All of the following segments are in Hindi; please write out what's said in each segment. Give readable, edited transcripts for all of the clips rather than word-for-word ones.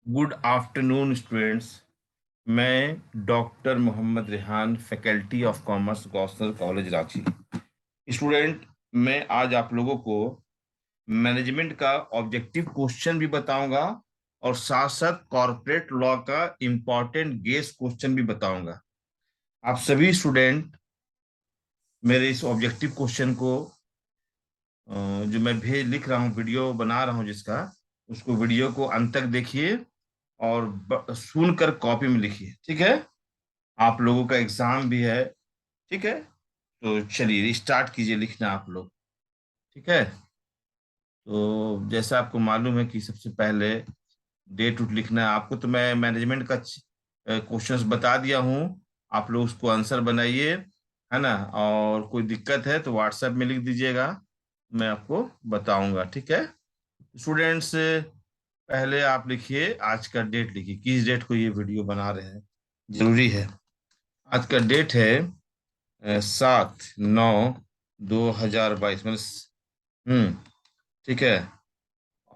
Good afternoon students. मैं doctor Mohammad Rehan, faculty of commerce, Gossner college Ranchi. Student, मैं आज आप लोगों को मैनेजमेंट का ऑब्जेक्टिव क्वेश्चन भी बताऊंगा और साथ साथ कॉरपोरेट लॉ का इम्पोर्टेंट गेस क्वेश्चन भी बताऊंगा। आप सभी स्टूडेंट मेरे इस ऑब्जेक्टिव क्वेश्चन को जो मैं भेज लिख रहा हूँ, वीडियो बना रहा हूँ जिसका, उसको वीडियो को अंत तक देखिए और सुनकर कॉपी में लिखिए। ठीक है? आप लोगों का एग्जाम भी है। ठीक है, तो चलिए स्टार्ट कीजिए लिखना आप लोग। ठीक है, तो जैसा आपको मालूम है कि सबसे पहले डेट उट लिखना है आपको, तो मैं मैनेजमेंट का क्वेश्चंस बता दिया हूँ। आप लोग उसको आंसर बनाइए, है ना। और कोई दिक्कत है तो व्हाट्सएप में लिख दीजिएगा, मैं आपको बताऊंगा। ठीक है स्टूडेंट्स, पहले आप लिखिए आज का डेट, लिखिए किस डेट को ये वीडियो बना रहे हैं, जरूरी है। आज का डेट है 7/9/2022, मतलब ठीक है।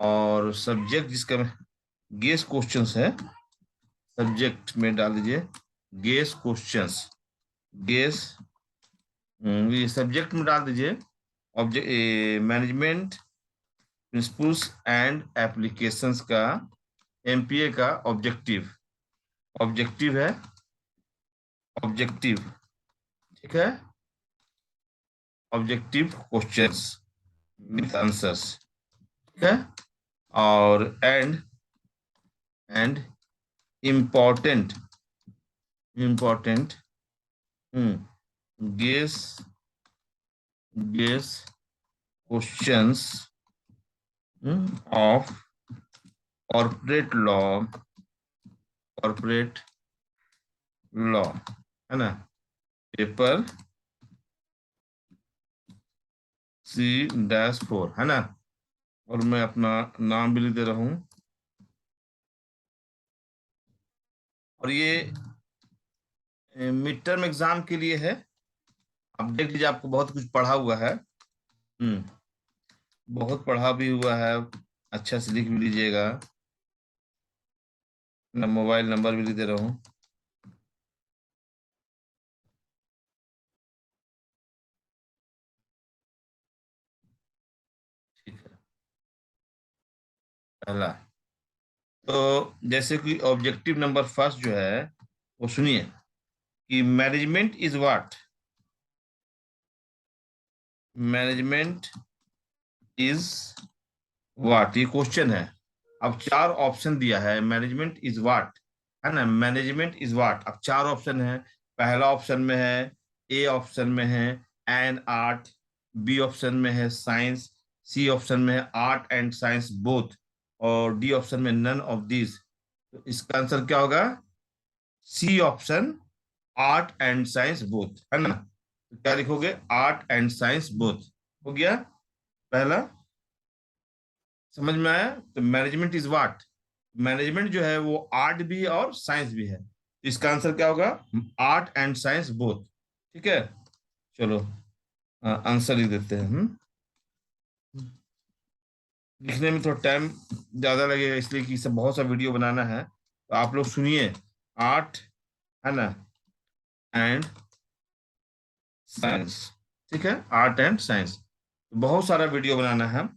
और सब्जेक्ट जिसका गेस क्वेश्चंस है, सब्जेक्ट में डाल दीजिए गेस क्वेश्चंस। गेस, ये सब्जेक्ट में डाल दीजिए object management principles and applications का, एमपीए का ऑब्जेक्टिव। ऑब्जेक्टिव है, ऑब्जेक्टिव। ठीक है, ऑब्जेक्टिव क्वेश्चंस विथ आंसर्स। ठीक है, और and important, important guess, guess questions of corporate law, corporate law, है ना, पेपर C-4, है ना। और मैं अपना नाम भी लिख दे रहा हूँ। और ये मिड टर्म एग्जाम के लिए है। आप देख लीजिए, आपको बहुत कुछ पढ़ा हुआ है। बहुत पढ़ा भी हुआ है, अच्छा से लिख भी लीजिएगा। मैं मोबाइल नंबर भी लिख दे रहा हूँ। ठीक है, पहला, तो जैसे कि ऑब्जेक्टिव नंबर फर्स्ट जो है वो सुनिए कि management is what. Management is what, ये क्वेश्चन है। अब चार ऑप्शन दिया है, मैनेजमेंट इज व्हाट, है ना। मैनेजमेंट इज व्हाट, अब चार ऑप्शन है। पहला ऑप्शन में है, ए ऑप्शन में है एन आर्ट, बी ऑप्शन में है साइंस, सी ऑप्शन में है आर्ट एंड साइंस बोथ, और डी ऑप्शन में नन ऑफ दीज। तो इसका आंसर क्या होगा? C option, art and science both, है ना। तो क्या लिखोगे? Art and science both. हो गया पहला, समझ में आया। तो मैनेजमेंट इज व्हाट, मैनेजमेंट जो है वो आर्ट भी है और साइंस भी है, तो इसका आंसर क्या होगा? Art and science both. ठीक है, चलो आंसर लिख देते हैं हम। लिखने में थोड़ा टाइम ज्यादा लगेगा, इसलिए कि सब बहुत सा वीडियो बनाना है, तो आप लोग सुनिए। आर्ट, है ना, एंड साइंस। ठीक है, आर्ट एंड साइंस, बहुत सारा वीडियो बनाना है।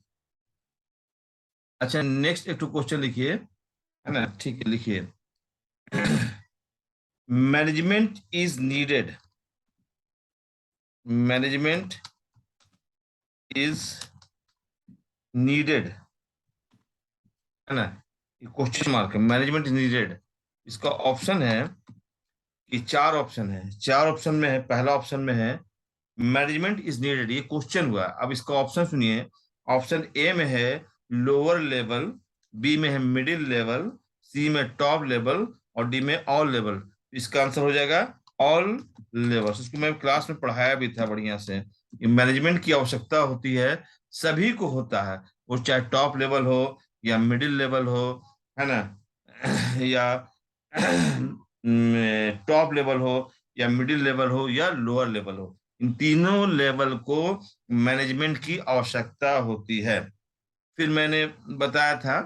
अच्छा, नेक्स्ट एक तो क्वेश्चन लिखिए, है ना। ठीक है, लिखिए management is needed, management is needed, है ना। ये क्वेश्चन मार्क है, मैनेजमेंट इज नीडेड। इसका ऑप्शन है कि चार ऑप्शन है, चार ऑप्शन में है, पहला ऑप्शन में है मैनेजमेंट इज नीडेड, ये क्वेश्चन हुआ। अब इसका ऑप्शन सुनिए। ऑप्शन ए में है लोअर लेवल, बी में है मिडिल लेवल, सी में टॉप लेवल, और डी में ऑल लेवल। इसका आंसर हो जाएगा ऑल लेवल्स। इसको मैं क्लास में पढ़ाया भी था बढ़िया से। मैनेजमेंट की आवश्यकता होती है, सभी को होता है, वो चाहे टॉप लेवल हो या मिडिल लेवल हो, है ना, या टॉप लेवल हो या मिडिल लेवल हो या लोअर लेवल हो, इन तीनों लेवल को मैनेजमेंट की आवश्यकता होती है। फिर मैंने बताया था,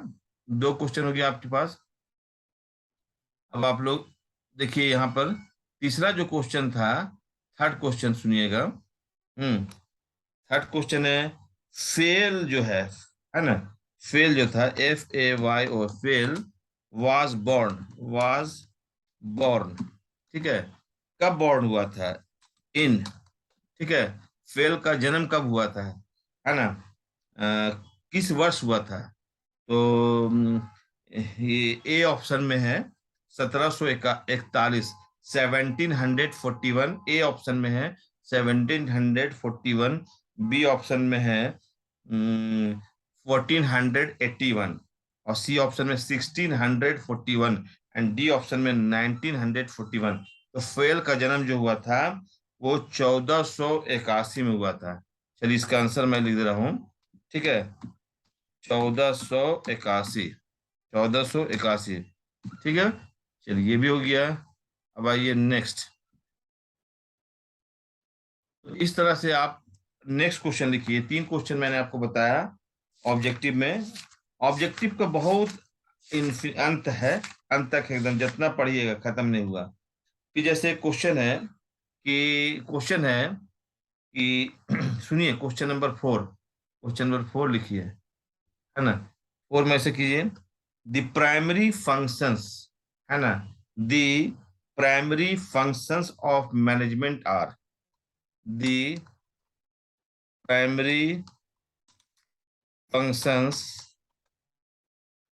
दो क्वेश्चन हो गया आपके पास। अब आप लोग देखिए यहाँ पर तीसरा जो क्वेश्चन था, थर्ड क्वेश्चन सुनिएगा। थर्ड क्वेश्चन है फेल जो है ना, फेल जो था FAYO, फेल वाज बॉर्न, ठीक है, कब बॉर्न हुआ था, इन, ठीक है, फेल का जन्म कब हुआ था, है ना, किस वर्ष हुआ था। तो ये ए ऑप्शन में है 1741, 1741, ए ऑप्शन में है 1741, बी ऑप्शन में है 1481, और सी ऑप्शन में 1641, एंड डी ऑप्शन में 1941। तो फेल का जन्म जो हुआ था वो 1481 में हुआ था। चलिए इसका आंसर मैं लिख दे रहा हूँ, ठीक है, 1481, 1481, ठीक है। चलिए ये भी हो गया। अब आइए नेक्स्ट। तो इस तरह से आप नेक्स्ट क्वेश्चन लिखिए। 3 क्वेश्चन मैंने आपको बताया ऑब्जेक्टिव में। ऑब्जेक्टिव का बहुत अंत है, अंत तक एकदम जितना पढ़िएगा खत्म नहीं हुआ। कि जैसे क्वेश्चन है कि सुनिए क्वेश्चन नंबर 4 लिखिए, है ना। 4 में से कीजिए, द प्राइमरी फंक्शंस, है ना, the primary functions of management are, the primary functions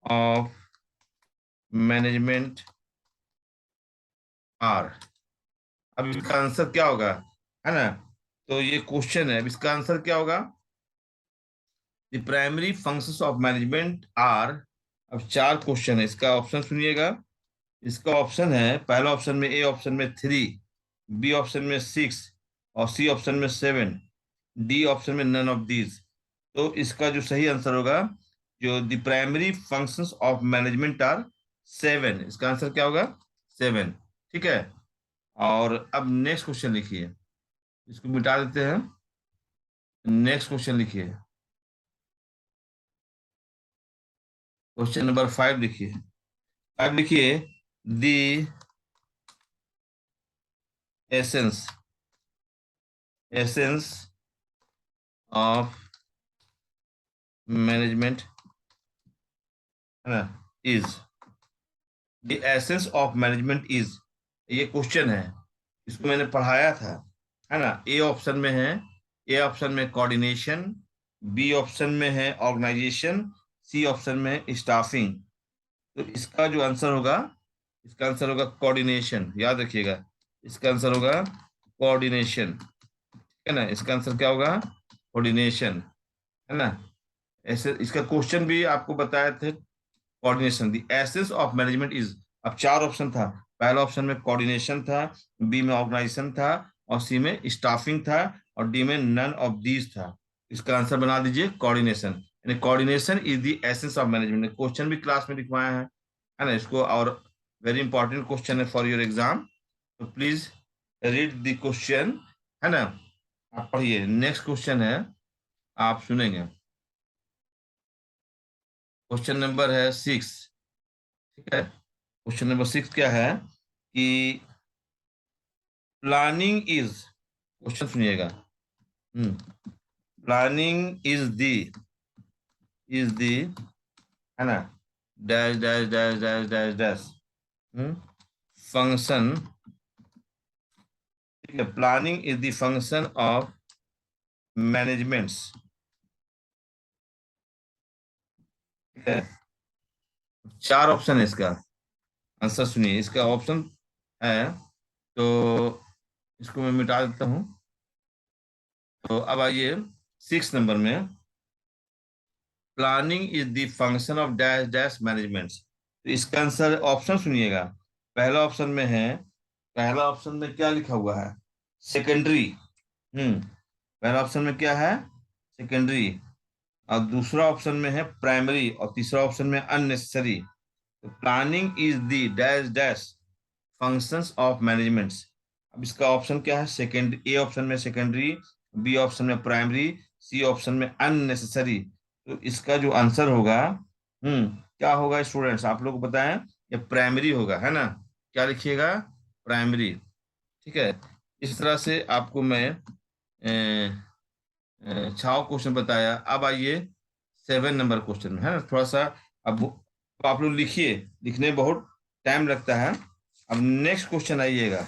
of management are. अब इसका आंसर क्या होगा, है ना। तो ये क्वेश्चन है, अब इसका आंसर क्या होगा, the primary functions of management are. अब 4 क्वेश्चन है, इसका ऑप्शन सुनिएगा। इसका ऑप्शन है, पहला ऑप्शन में, ए ऑप्शन में 3, बी ऑप्शन में 6, और सी ऑप्शन में 7, डी ऑप्शन में नन ऑफ दीज। तो इसका जो सही आंसर होगा, जो the primary functions of management are 7, इसका आंसर क्या होगा, 7, ठीक है। और अब नेक्स्ट क्वेश्चन लिखिए, इसको मिटा देते हैं। नेक्स्ट क्वेश्चन लिखिए, क्वेश्चन नंबर 5 लिखिए। 5 लिखिए, the essence essence of management, है ना, is, the essence of management is, ये क्वेश्चन है, इसको मैंने पढ़ाया था, है ना। ए ऑप्शन में है, ए ऑप्शन में कोऑर्डिनेशन, बी ऑप्शन में है ऑर्गेनाइजेशन, सी ऑप्शन में है स्टाफिंग। तो इसका जो आंसर होगा, इसका आंसर होगा कोऑर्डिनेशन, याद रखिएगा, इसका आंसर होगा कोऑर्डिनेशन, है ना। इसका आंसर क्या होगा, कोऑर्डिनेशन, है ना। ऐसे इसका क्वेश्चन भी आपको बताए थे, coordination, the essence of management is. अब 4 ऑप्शन था, पहला ऑप्शन में कोऑर्डिनेशन था, बी में ऑर्गेनाइजेशन था, और सी में स्टाफिंग था, और डी में नन ऑफ दीज था। इसका आंसर बना दीजिए कोऑर्डिनेशन, यानी coordination is the essence of management. Question भी क्लास में लिखवाया है ना इसको, और वेरी इंपॉर्टेंट क्वेश्चन है फॉर योर एग्जाम। तो प्लीज रीड द क्वेश्चन, है ना। आप पढ़िए, नेक्स्ट क्वेश्चन है, आप सुनेंगे। क्वेश्चन नंबर है 6, ठीक है। क्वेश्चन नंबर 6 क्या है कि प्लानिंग इज, क्वेश्चन सुनिएगा, प्लानिंग इज दी, है ना, dash dash dash dash dash dash function, ठीक है, planning is the function of managements, ठीक है। 4 ऑप्शन है इसका, आंसर सुनिए, इसका ऑप्शन है, तो इसको मैं मिटा देता हूँ। तो अब आइए 6 नंबर में, planning is the function of dash dash management. तो इसका आंसर ऑप्शन सुनिएगा। पहला ऑप्शन में है, पहला ऑप्शन में क्या लिखा हुआ है, सेकेंडरी। पहला ऑप्शन में क्या है, सेकेंडरी, और दूसरा ऑप्शन में है प्राइमरी, और तीसरा ऑप्शन में अननेसेसरी। तो planning is the dash dash functions of managements. अब इसका ऑप्शन क्या है, सेकेंड, ए ऑप्शन में सेकेंडरी, बी ऑप्शन में प्राइमरी, सी ऑप्शन में अननेसेसरी। तो इसका जो आंसर होगा, क्या होगा स्टूडेंट्स, आप लोग बताएं, ये प्राइमरी होगा, है ना। क्या लिखिएगा, प्राइमरी। ठीक है, इस तरह से आपको मैं 6 क्वेश्चन बताया। अब आइए 7 नंबर क्वेश्चन में, है ना, थोड़ा सा अब अब आप लोग लिखिए, लिखने में बहुत टाइम लगता है। अब नेक्स्ट क्वेश्चन आइएगा,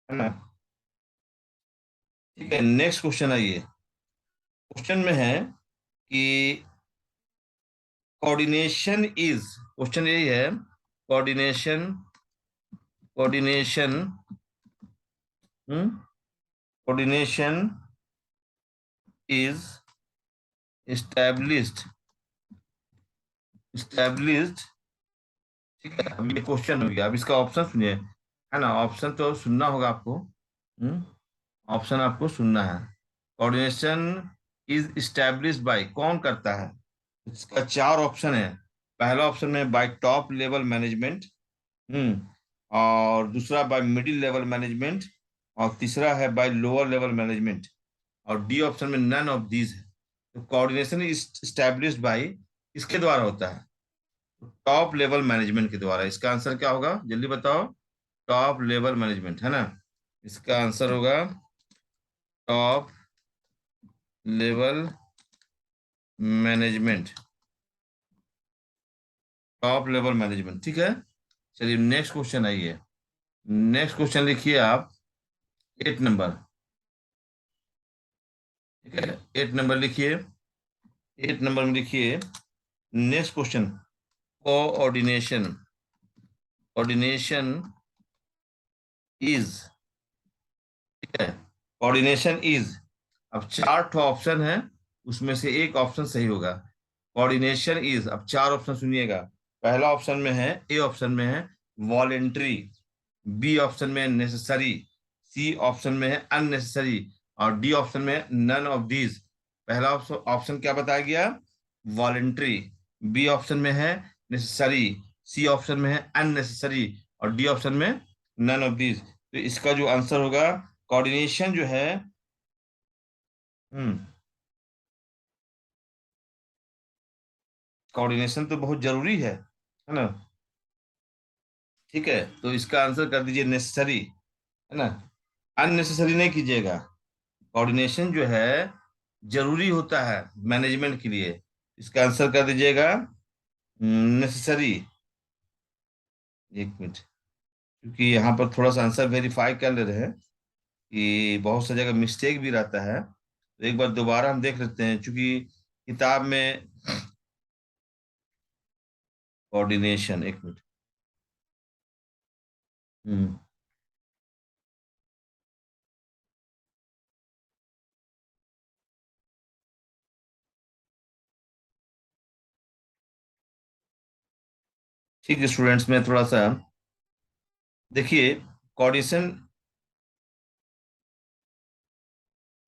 है ना। ठीक है, नेक्स्ट क्वेश्चन आइए। क्वेश्चन में है कि कोऑर्डिनेशन इज, क्वेश्चन यही है, coordination, coordination, coordination is established, established। ठीक है, अब ये क्वेश्चन हो गया। अब इसका ऑप्शन सुनिए, है ना, ऑप्शन तो सुनना होगा आपको। ऑप्शन आपको सुनना है। कोऑर्डिनेशन इज इस्टेब्लिश बाय, कौन करता है? इसका 4 ऑप्शन है। पहला ऑप्शन में बाय टॉप लेवल मैनेजमेंट, हम्म और दूसरा बाय मिडिल लेवल मैनेजमेंट, और तीसरा है बाय लोअर लेवल मैनेजमेंट, और डी ऑप्शन में नन ऑफ दीज है। तो कोऑर्डिनेशन इज इस्टेब्लिश्ड बाय किसके द्वारा होता है? टॉप लेवल मैनेजमेंट के द्वारा। इसका आंसर क्या होगा, जल्दी बताओ। टॉप लेवल मैनेजमेंट, है ना। इसका आंसर होगा top level management, top level management. ठीक है, चलिए नेक्स्ट क्वेश्चन आइए। नेक्स्ट क्वेश्चन लिखिए आप, 8 नंबर। ठीक है, 8 नंबर लिखिए। 8 नंबर में लिखिए next question, coordination, coordination is, ठीक है, कोऑर्डिनेशन इज। अब 4 ठो ऑप्शन है, उसमें से एक ऑप्शन सही होगा। कोऑर्डिनेशन इज, अब 4 ऑप्शन सुनिएगा। पहला ऑप्शन में है, ए ऑप्शन में है वॉलेंट्री, बी ऑप्शन में नेसेसरी, सी ऑप्शन में है अननेसेसरी, और डी ऑप्शन में नन ऑफ दीज। पहला ऑप्शन क्या बताया गया, वॉलेंट्री, बी ऑप्शन में है नेसेसरी, सी ऑप्शन में है अननेसेसरी, और डी ऑप्शन में नन ऑफ दीज। तो इसका जो आंसर होगा, कोऑर्डिनेशन जो है, हम्म कोऑर्डिनेशन तो बहुत जरूरी है ना। ठीक है, तो इसका आंसर कर दीजिए नेसेसरी, है ना। अननेसेसरी नहीं कीजिएगा। कोऑर्डिनेशन जो है जरूरी होता है मैनेजमेंट के लिए। इसका आंसर कर दीजिएगा नेसेसरी। एक मिनट, क्योंकि यहाँ पर थोड़ा सा आंसर वेरीफाई कर ले रहे हैं कि बहुत सा जगह मिस्टेक भी रहता है, तो एक बार दोबारा हम देख लेते हैं, क्योंकि किताब में कोऑर्डिनेशन, एक मिनट। हम्म ठीक है स्टूडेंट्स, में थोड़ा सा देखिए, कोऑर्डिनेशन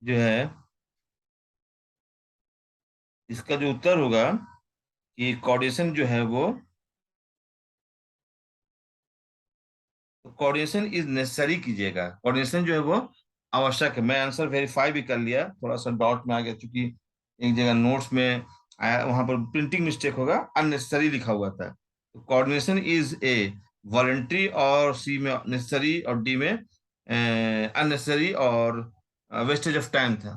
जो है, इसका जो उत्तर होगा कि कोऑर्डिनेशन जो है वो, कोऑर्डिनेशन इज नेसेसरी कीजिएगा। कोऑर्डिनेशन जो है वो आवश्यक है। मैं आंसर वेरीफाई भी कर लिया, थोड़ा सा डाउट में आ गया, क्योंकि एक जगह नोट्स में आया, वहां पर प्रिंटिंग मिस्टेक होगा, अननेसेसरी लिखा हुआ था। तो कोऑर्डिनेशन इज ए वॉलंटरी, और सी में नेसेसरी, और डी में अननेसेसरी और वेस्टेज ऑफ टाइम था।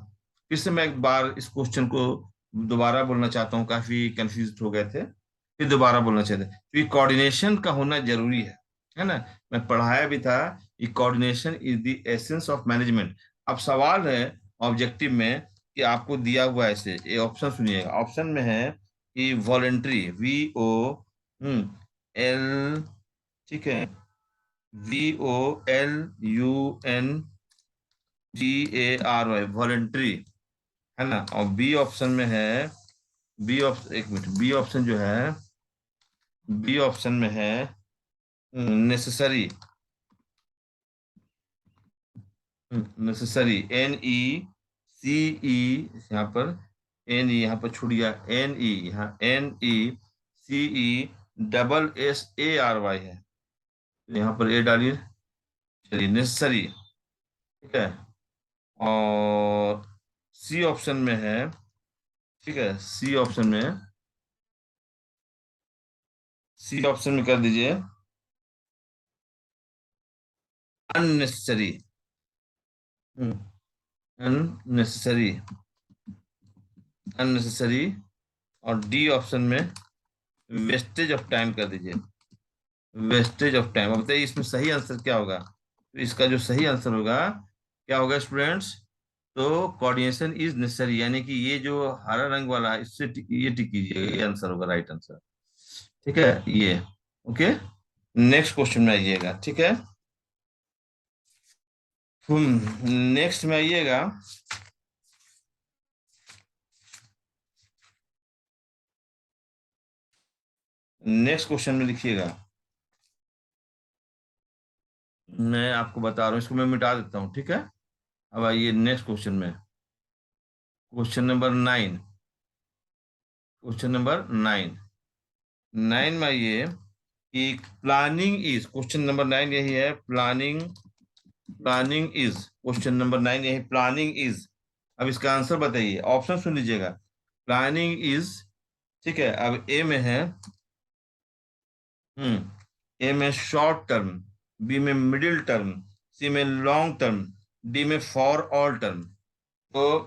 फिर से मैं एक बार इस क्वेश्चन को दोबारा बोलना चाहता हूँ, काफी कंफ्यूज हो गए थे, फिर दोबारा बोलना चाहते हैं, क्योंकि कोऑर्डिनेशन का होना जरूरी है ना। मैं पढ़ाया भी था कि coordination is the essence of management. अब सवाल है ऑब्जेक्टिव में कि आपको दिया हुआ है, ऐसे ये ऑप्शन सुनिएगा। ऑप्शन में है कि वॉलेंट्री, VOLL, ठीक है, VOLUNTARY, वॉलेंट्री, है ना। और बी ऑप्शन में है, बी ऑप्शन, एक मिनट, बी ऑप्शन जो है, बी ऑप्शन में है नेसेसरी, नेसेसरी, NECE, यहाँ पर NE, यहाँ पर छूट गया, NE, यहाँ NECE, है, तो यहाँ पर ए डालिए। चलिए नेसेसरी, ठीक है। और सी ऑप्शन में है, ठीक है, सी ऑप्शन में, सी ऑप्शन में कर दीजिए अननेसेसरी, अननेसेसरी, अननेसेसरी, और डी ऑप्शन में वेस्टेज ऑफ टाइम कर दीजिए, वेस्टेज ऑफ टाइम। अब बताइए इसमें सही आंसर क्या होगा? तो इसका जो सही आंसर होगा क्या होगा स्टूडेंट्स? तो कोऑर्डिनेशन इज नेसेसरी, यानी कि ये जो हरा रंग वाला है इससे ये टिक कीजिए, ये आंसर होगा, राइट आंसर। ठीक है ये। ओके, नेक्स्ट क्वेश्चन में आइएगा। ठीक है, नेक्स्ट में आइएगा। नेक्स्ट क्वेश्चन में लिखिएगा, मैं आपको बता रहा हूँ, इसको मैं मिटा देता हूँ। ठीक है, अब आइए नेक्स्ट क्वेश्चन में। क्वेश्चन नंबर 9, क्वेश्चन नंबर 9, 9 में आइए कि प्लानिंग इज, क्वेश्चन नंबर 9 यही है, planning, planning is, question number 9 यही, प्लानिंग इज। अब इसका आंसर बताइए, ऑप्शन सुन लीजिएगा। प्लानिंग इज, ठीक है, अब ए में है, ए में शॉर्ट टर्म, बी में मिडिल टर्म, सी में लॉन्ग टर्म, डी में फॉर ऑल टर्म। तो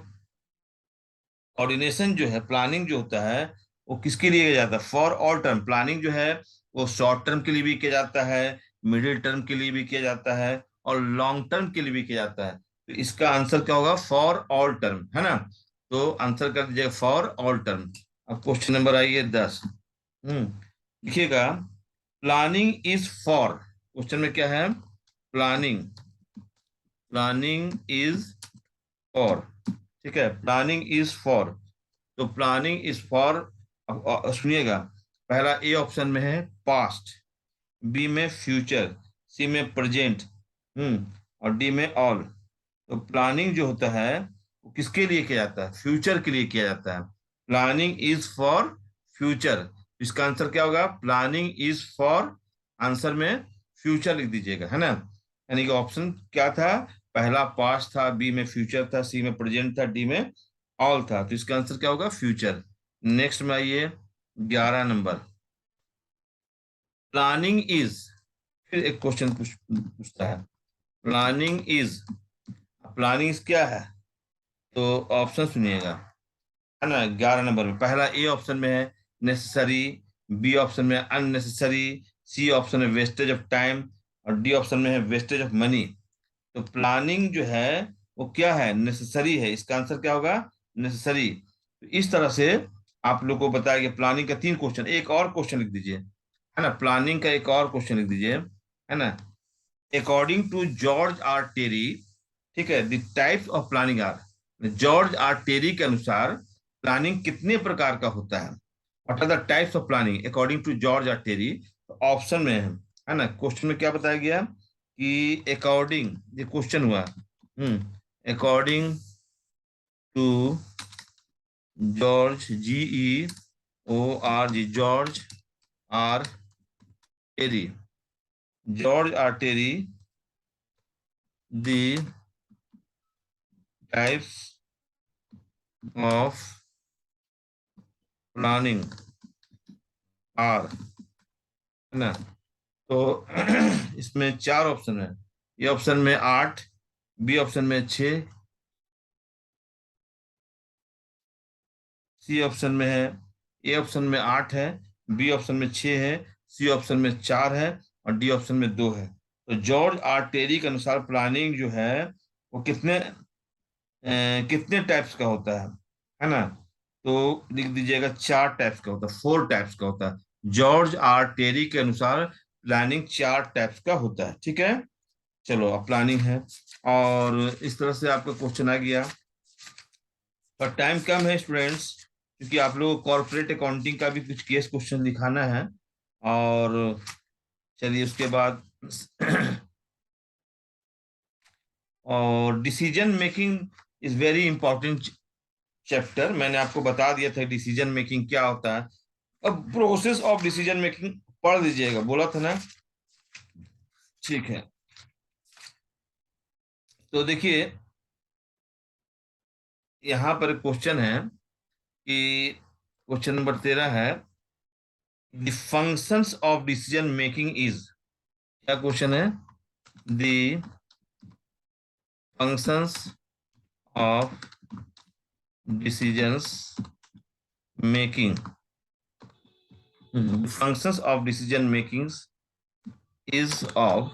कोऑर्डिनेशन जो है, प्लानिंग जो होता है वो किसके लिए किया जाता है? For all term. प्लानिंग जो है वो शॉर्ट टर्म के लिए भी किया जाता है, मिडिल टर्म के लिए भी किया जाता है, और लॉन्ग टर्म के लिए भी किया जाता है। तो इसका आंसर क्या होगा? फॉर ऑल टर्म, है ना? तो आंसर कर दीजिएगा फॉर ऑल टर्म। अब क्वेश्चन नंबर आइए 10। लिखिएगा, प्लानिंग इज फॉर, क्वेश्चन में क्या है? प्लानिंग, प्लानिंग इज फॉर, ठीक है, प्लानिंग इज फॉर। तो प्लानिंग इज फॉर, सुनिएगा, पहला ए ऑप्शन में है पास्ट, बी में फ्यूचर, सी में प्रेजेंट, और डी में ऑल। तो प्लानिंग जो होता है वो किसके लिए किया जाता है? फ्यूचर के लिए किया जाता है। प्लानिंग इज फॉर फ्यूचर, इसका आंसर क्या होगा? प्लानिंग इज फॉर, आंसर में फ्यूचर लिख दीजिएगा, है ना? यानी कि ऑप्शन क्या था? पहला पास्ट था, बी में फ्यूचर था, सी में प्रेजेंट था, डी में ऑल था। तो इसका आंसर क्या होगा? फ्यूचर। नेक्स्ट में आइए 11 नंबर, प्लानिंग इज, फिर एक क्वेश्चन पूछता है, प्लानिंग इज, प्लानिंग क्या है? तो ऑप्शन सुनिएगा, है ना? 11 नंबर में पहला ए ऑप्शन में है नेसेसरी, बी ऑप्शन में अननेसेसरी, सी ऑप्शन में वेस्टेज ऑफ टाइम, और डी ऑप्शन में है वेस्टेज ऑफ मनी। तो प्लानिंग जो है वो क्या है? नेसेसरी है, इसका आंसर क्या होगा? नेसेसरी। तो इस तरह से आप लोग को बताया गया प्लानिंग का 3 क्वेश्चन। एक और क्वेश्चन लिख दीजिए, है ना? प्लानिंग का एक और क्वेश्चन लिख दीजिए, है ना? According to George R Terry, ठीक है, the types of planning are, George R Terry के अनुसार प्लानिंग कितने प्रकार का होता है? What are the types of planning according to George R Terry? Option में है ना? क्वेश्चन में क्या बताया गया कि अकॉर्डिंग, ये क्वेश्चन हुआ, according to George, GEORG, George R Terry, George R Terry, the types of planning are, है ना? तो इसमें 4 ऑप्शन है, ए ऑप्शन में 8, बी ऑप्शन में 6, सी ऑप्शन में है, ए ऑप्शन में 8 है, बी ऑप्शन में 6 है, सी ऑप्शन में 4 है, और डी ऑप्शन में 2 है। तो जॉर्ज आर टेरी के अनुसार प्लानिंग जो है वो कितने टाइप्स का होता है ना? तो लिख दीजिएगा 4 टाइप्स का होता है, 4 टाइप्स का होता है। जॉर्ज आर टेरी के अनुसार प्लानिंग 4 टाइप्स का होता है। ठीक है, चलो अब प्लानिंग है, और इस तरह से आपका क्वेश्चन आ गया। पर टाइम कम है स्टूडेंट्स, क्योंकि आप लोगों को कॉर्पोरेट अकाउंटिंग का भी कुछ केस क्वेश्चन दिखाना है। और चलिए उसके बाद और decision making is very important chapter, मैंने आपको बता दिया था डिसीजन मेकिंग क्या होता है। अब प्रोसेस ऑफ डिसीजन मेकिंग पढ़ लीजिएगा, बोला था ना? ठीक है, तो देखिए यहाँ पर क्वेश्चन है कि क्वेश्चन नंबर 13 है, the functions of decision making is, क्या क्वेश्चन है? the functions of decisions making, the functions of decision making is of,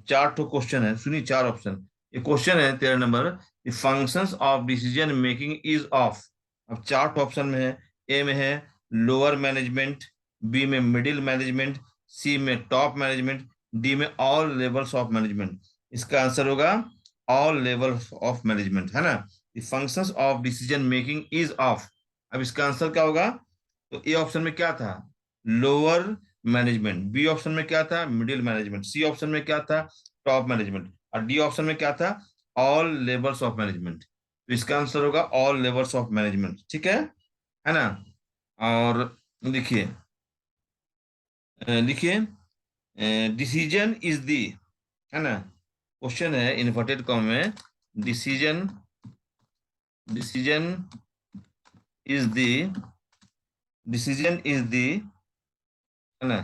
चार तो क्वेश्चन है, सुनिए चार ऑप्शन, ये क्वेश्चन है 13 number, the functions of decision making is of. अब चार ऑप्शन में है, ए में है लोअर मैनेजमेंट, बी में मिडिल मैनेजमेंट, सी में टॉप मैनेजमेंट, डी में ऑल लेवल्स ऑफ मैनेजमेंट। इसका आंसर होगा ऑल लेवल्स ऑफ मैनेजमेंट, है ना। The functions of decision making is of. अब इसका आंसर क्या होगा, तो ए ऑप्शन में क्या था, लोअर मैनेजमेंट, बी ऑप्शन में क्या था, मिडिल मैनेजमेंट, सी ऑप्शन में क्या था, टॉप मैनेजमेंट, और डी ऑप्शन में क्या था, ऑल लेवल्स ऑफ मैनेजमेंट। तो इसका आंसर होगा ऑल लेवल्स ऑफ मैनेजमेंट, ठीक है ना। और लिखिए, लिखिए डिसीजन इज दी, है ना, क्वेश्चन है इन्वर्टेड कॉमा में, decision, decision is the, decision is the, है ना,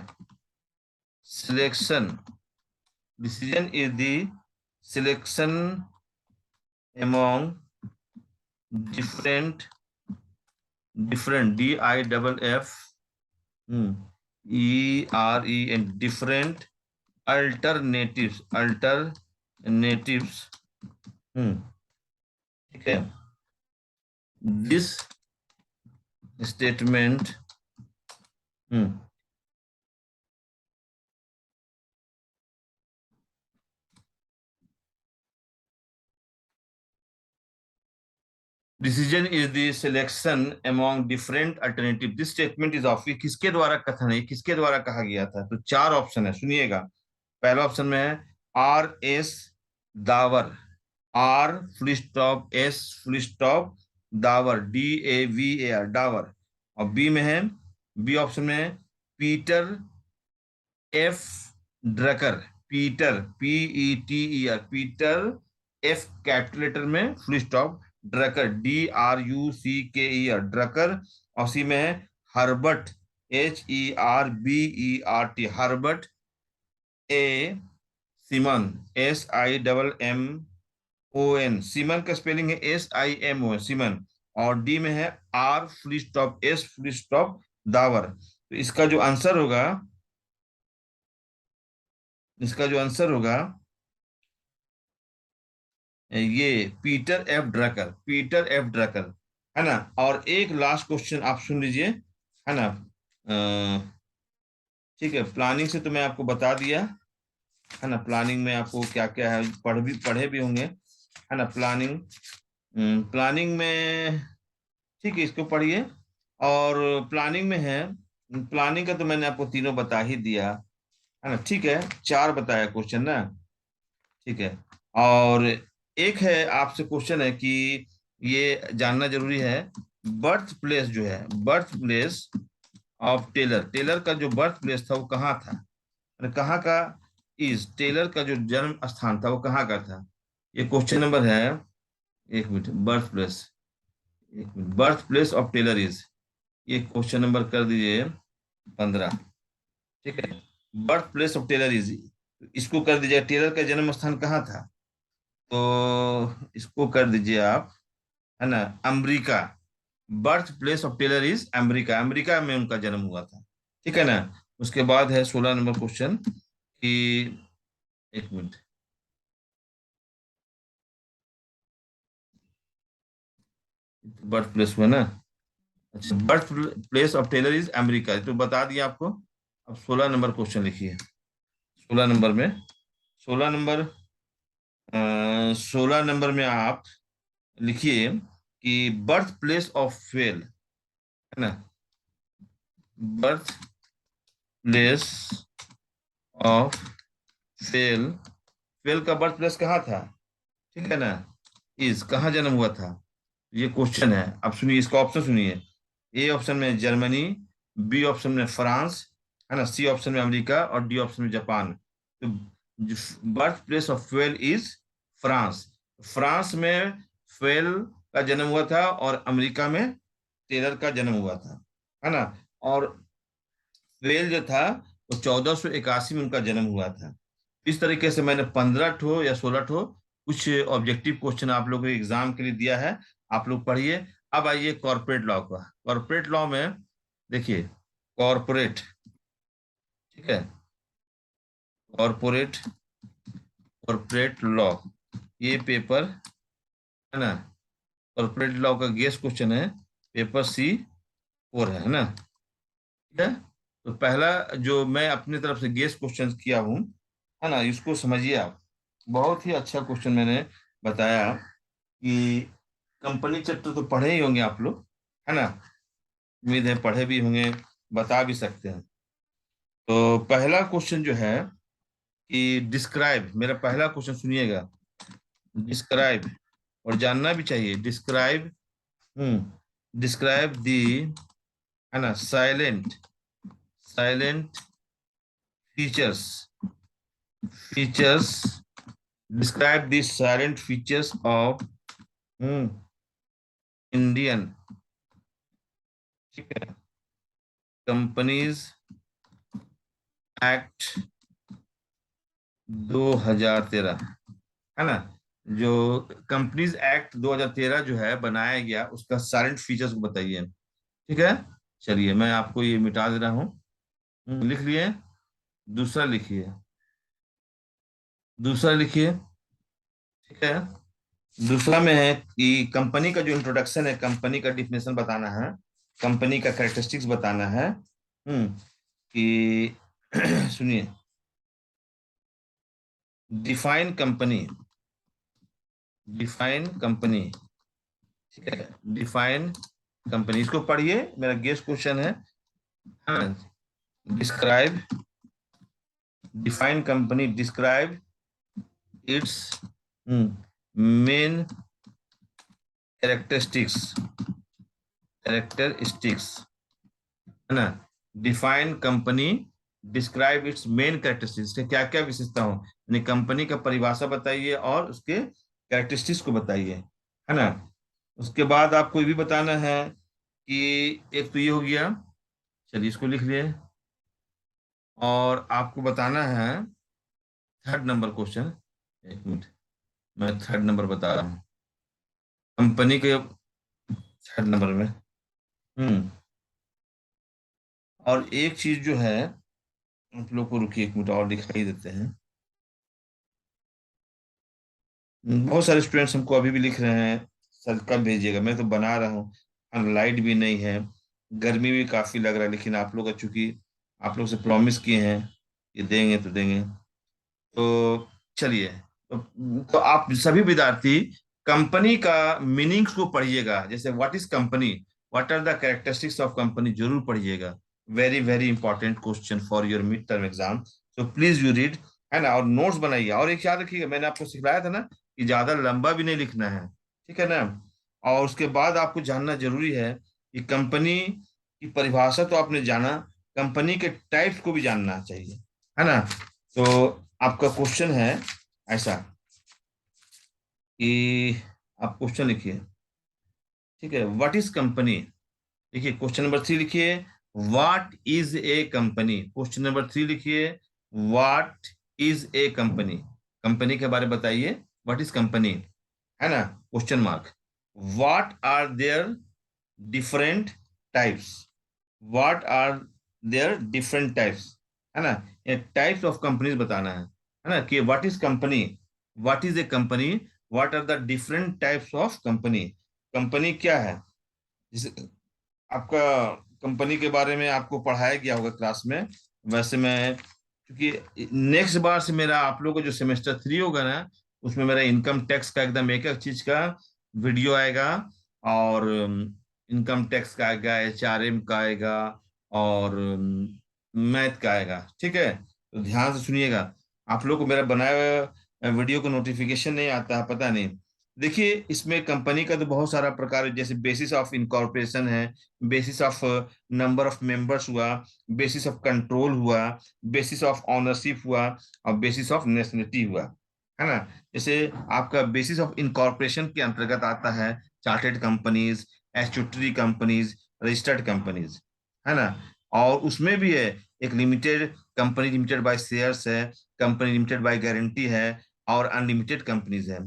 selection, decision is the selection among different DIFF and different alternatives, ठीक है। This statement decision is the selection among different alternative, this statement is of, ये किसके द्वारा कथन है, किसके द्वारा कहा गया था, तो चार ऑप्शन है, सुनिएगा। पहला ऑप्शन में है R S Davar, R full stop S full stop Davar, DAVAR Davar. और बी में है, बी ऑप्शन में है Peter F Drucker, Peter PETER, Peter F capital में full stop Drucker, DRUCKER Drucker. और सी में है Herbert, HERBERT Herbert A Simon, SIMMON, Simon का स्पेलिंग है SIMON सिमन। और डी में है R full stop S full stop Davar. तो इसका जो आंसर होगा, इसका जो आंसर होगा ये Peter F Drucker, Peter F Drucker, है ना। और एक लास्ट क्वेश्चन आप सुन लीजिए, है ना, ठीक है। प्लानिंग से तो मैं आपको बता दिया, है ना, प्लानिंग में आपको क्या क्या है, पढ़े भी होंगे, है ना। प्लानिंग, प्लानिंग में, ठीक है, इसको पढ़िए। और प्लानिंग में है, प्लानिंग का तो मैंने आपको तीनों बता ही दिया, है ना, ठीक है, चार बताया क्वेश्चन ना, ठीक है। और एक है आपसे क्वेश्चन है कि ये जानना जरूरी है, बर्थ प्लेस जो है, birth place of Taylor, Taylor का जो बर्थ प्लेस था वो कहाँ था, कहाँ का, इज टेलर का जो जन्म स्थान था वो कहाँ का था। ये क्वेश्चन नंबर है, एक मिनट, बर्थ प्लेस, एक minute, birth place of Taylor is, ये क्वेश्चन नंबर कर दीजिए 15, ठीक है। Birth place of Taylor is, इसको कर दीजिए, टेलर का जन्म स्थान कहाँ था, तो इसको कर दीजिए आप, है ना, America. Birth place of Taylor is America, America में उनका जन्म हुआ था, ठीक है ना। उसके बाद है 16 नंबर क्वेश्चन कि, एक मिनट, बर्थ प्लेस हुआ ना, अच्छा, birth place of Taylor is America, तो बता दिया आपको। अब 16 नंबर क्वेश्चन लिखिए, 16 नंबर में, 16 नंबर, 16 नंबर में आप लिखिए कि बर्थ प्लेस ऑफ फेल, है ना, birth place of fail, fail का बर्थ प्लेस कहाँ था, ठीक है ना, इज कहाँ जन्म हुआ था, ये क्वेश्चन है। अब सुनिए, इसका ऑप्शन सुनिए, ए ऑप्शन में जर्मनी, बी ऑप्शन में फ्रांस, है ना, सी ऑप्शन में अमेरिका, और डी ऑप्शन में जापान। तो birth place of fail is France, France में फेल का जन्म हुआ था, और अमेरिका में टेलर का जन्म हुआ था, है ना। और फेल जो था वो 1481 में उनका जन्म हुआ था, इस तरीके से मैंने 15 या 16 कुछ ऑब्जेक्टिव क्वेश्चन आप लोगों के एग्जाम के लिए दिया है। आप लोग पढ़िए। अब आइए कॉर्पोरेट लॉ का। कॉर्पोरेट लॉ में देखिए, कॉर्पोरेट, ठीक है, कॉर्पोरेट कॉर्पोरेट लॉ, ये पेपर है ना, कॉर्पोरेट लॉ का गेस क्वेश्चन है, पेपर C4 है ना, ठीक है। तो पहला जो मैं अपनी तरफ से गेस क्वेश्चन किया हूँ, है ना, इसको समझिए आप। बहुत ही अच्छा क्वेश्चन मैंने बताया कि कंपनी चैप्टर तो पढ़े ही होंगे आप लोग, है ना, उम्मीद है पढ़े भी होंगे, बता भी सकते हैं। तो पहला क्वेश्चन जो है कि डिस्क्राइब, मेरा पहला क्वेश्चन सुनिएगा, डिस्क्राइब, और जानना भी चाहिए, डिस्क्राइब, डिस्क्राइब दी, है ना, silent, salient features, features, describe the silent features of Indian, ठीक है, कंपनीज एक्ट 2013, है ना, जो कंपनीज एक्ट 2013 जो है बनाया गया, उसका साइलेंट फीचर्स को बताइए, ठीक है। चलिए मैं आपको ये मिटा दे रहा हूँ। लिख लिए। दूसरा लिखिए, दूसरा लिखिए, ठीक है। दूसरा में है कि कंपनी का जो इंट्रोडक्शन है, कंपनी का डिफिनेशन बताना है, कंपनी का कैरेक्टरिस्टिक्स बताना है। कि सुनिए, डिफाइन कंपनी, डिफाइन कंपनी, ठीक है, डिफाइन कंपनी, इसको पढ़िए, मेरा गेस क्वेश्चन है। हाँ, describe, define company, describe it's main characteristics, characteristics, है ना, define company, describe it's main characteristics, के क्या क्या विशेषता हो, यानी कंपनी का परिभाषा बताइए और उसके कैरेक्टरिस्टिक्स को बताइए, है ना। उसके बाद आपको ये भी बताना है कि एक तो ये हो गया, चलिए इसको लिख लिए, और आपको बताना है थर्ड नंबर क्वेश्चन, एक मिनट, मैं थर्ड नंबर बता रहा हूँ कंपनी के थर्ड नंबर में। हम्म और एक चीज जो है, आप लोग को रुकिए एक मिनट और दिखाई देते हैं। बहुत सारे स्टूडेंट्स हमको अभी भी लिख रहे हैं सर कब भेजिएगा, मैं तो बना रहा हूँ, लाइट भी नहीं है, गर्मी भी काफी लग रहा है, लेकिन आप लोग चूंकि आप लोग से प्रॉमिस किए हैं कि देंगे तो देंगे। तो चलिए, तो आप सभी विद्यार्थी कंपनी का मीनिंग्स को पढ़िएगा, जैसे what is company, what are the characteristics of company, जरूर पढ़िएगा। Very very important question for your mid term exam, so please you read, है ना, और नोट्स बनाइए। और एक याद रखिएगा, मैंने आपको सिखाया था ना कि ज्यादा लंबा भी नहीं लिखना है, ठीक है ना। और उसके बाद आपको जानना जरूरी है कि कंपनी की परिभाषा तो आपने जाना, कंपनी के टाइप्स को भी जानना चाहिए, है ना। तो आपका क्वेश्चन है ऐसा कि आप क्वेश्चन लिखिए, ठीक है, व्हाट इज कंपनी, देखिए क्वेश्चन नंबर 3 लिखिए, what is a company, question number 3 लिखिए, what is a company, company के बारे में बताइए, व्हाट इज कंपनी, है ना, question mark, what are there different types, what are there different types, है ना, ये टाइप्स ऑफ कंपनीज बताना है ना, कि what is company, what is a company, what are the different types of company, company क्या है। जैसे आपका कंपनी के बारे में आपको पढ़ाया गया होगा क्लास में, वैसे मैं, क्योंकि नेक्स्ट बार से मेरा आप लोगों का जो सेमेस्टर 3 होगा ना, उसमें मेरा इनकम टैक्स का एकदम एक एक चीज का वीडियो आएगा, और इनकम टैक्स का आएगा, HRM का आएगा, और मैथ का आएगा, ठीक है। तो ध्यान से सुनिएगा। आप लोग को मेरा बनाया हुआ वीडियो को नोटिफिकेशन नहीं आता है, पता नहीं। देखिए इसमें कंपनी का तो बहुत सारा प्रकार है, जैसे बेसिस ऑफ इनकॉर्पोरेशन है, basis of number of members हुआ, बेसिस ऑफ कंट्रोल हुआ, बेसिस ऑफ ऑनरशिप हुआ, और बेसिस ऑफ नेशनलिटी हुआ, है ना। जैसे आपका बेसिस ऑफ इनकॉर्पोरेशन के अंतर्गत आता है chartered companies, statutory companies, registered companies, है ना। और उसमें भी है एक limited company, limited by shares है, कंपनी लिमिटेड बाय गारंटी है, और अनलिमिटेड कंपनीज है।